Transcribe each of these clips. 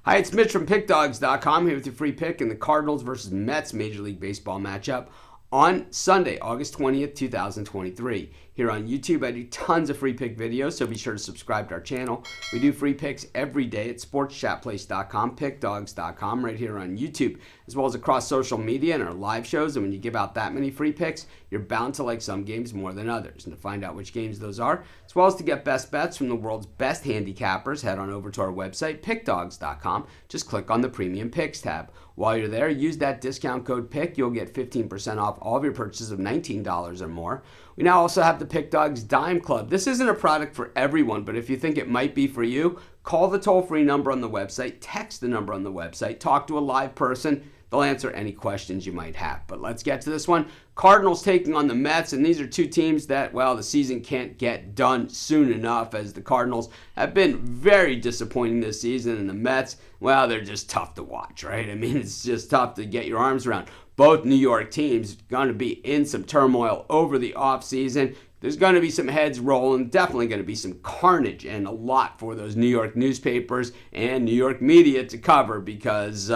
Hi, it's Mitch from Pickdawgz.com here with your free pick in the Cardinals versus Mets Major League Baseball matchup on Sunday, August 20th, 2023. Here on YouTube, I do tons of free pick videos, so be sure to subscribe to our channel. We do free picks every day at sportschatplace.com, pickdawgz.com, right here on YouTube, as well as across social media and our live shows. And when you give out that many free picks, you're bound to like some games more than others. And to find out which games those are, as well as to get best bets from the world's best handicappers, head on over to our website, pickdawgz.com. Just click on the Premium Picks tab. While you're there, use that discount code PICK. You'll get 15% off all of your purchases of $19 or more. We now also have the Pick Dawgz Dime Club. This isn't a product for everyone, but if you think it might be for you, call the toll-free number on the website, text the number on the website, talk to a live person. They'll answer any questions you might have. But let's get to this one. Cardinals taking on the Mets, and these are two teams that, well, the season can't get done soon enough, as the Cardinals have been very disappointing this season, and the Mets, well, they're just tough to watch, right? I mean, it's just tough to get your arms around. Both New York teams going to be in some turmoil over the offseason. There's going to be some heads rolling, definitely going to be some carnage, and a lot for those New York newspapers and New York media to cover, because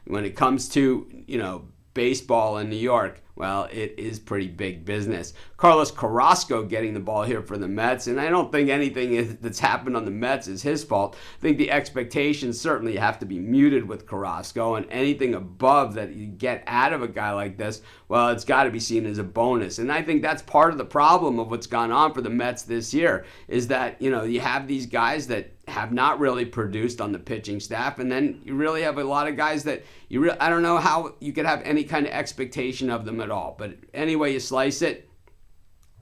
when it comes to, baseball in New York, well, it is pretty big business. Carlos Carrasco getting the ball here for the Mets, and I don't think anything that's happened on the Mets is his fault. I think the expectations certainly have to be muted with Carrasco, and anything above that you get out of a guy like this, well, it's got to be seen as a bonus. And I think that's part of the problem of what's gone on for the Mets this year, is that, you have these guys that have not really produced on the pitching staff, and then you really have a lot of guys that I don't know how you could have any kind of expectation of them at all. But anyway you slice it,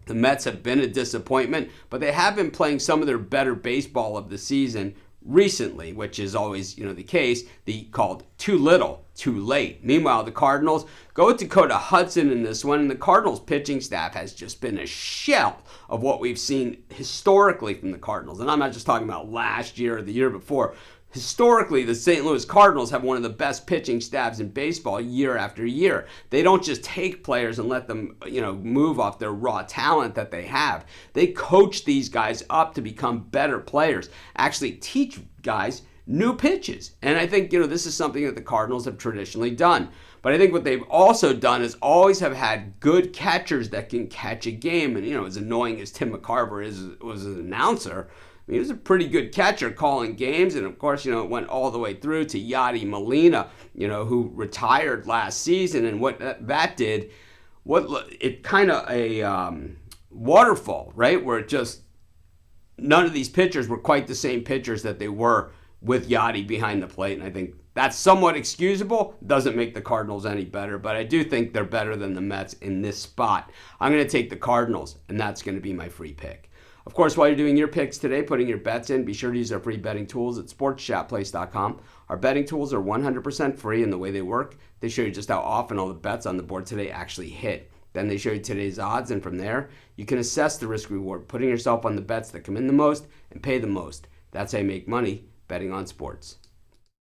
the Mets have been a disappointment, but they have been playing some of their better baseball of the season recently, which is always, the case, called too little, too late. Meanwhile, the Cardinals go with Dakota Hudson in this one, and the Cardinals pitching staff has just been a shell of what we've seen historically from the Cardinals. And I'm not just talking about last year or the year before. Historically, the St. Louis Cardinals have one of the best pitching staffs in baseball year after year. They don't just take players and let them, move off their raw talent that they have. They coach these guys up to become better players, actually teach guys new pitches. And I think, this is something that the Cardinals have traditionally done. But I think what they've also done is always have had good catchers that can catch a game. And, as annoying as Tim McCarver was an announcer, he was a pretty good catcher calling games, and of course, it went all the way through to Yadi Molina, who retired last season, and what that did, it kind of a waterfall, right, where it just, none of these pitchers were quite the same pitchers that they were with Yadi behind the plate, and I think that's somewhat excusable. Doesn't make the Cardinals any better, but I do think they're better than the Mets in this spot. I'm going to take the Cardinals, and that's going to be my free pick. Of course, while you're doing your picks today, putting your bets in, be sure to use our free betting tools at sportschatplace.com. Our betting tools are 100% free, and the way they work, they show you just how often all the bets on the board today actually hit. Then they show you today's odds, and from there, you can assess the risk-reward, putting yourself on the bets that come in the most and pay the most. That's how you make money betting on sports.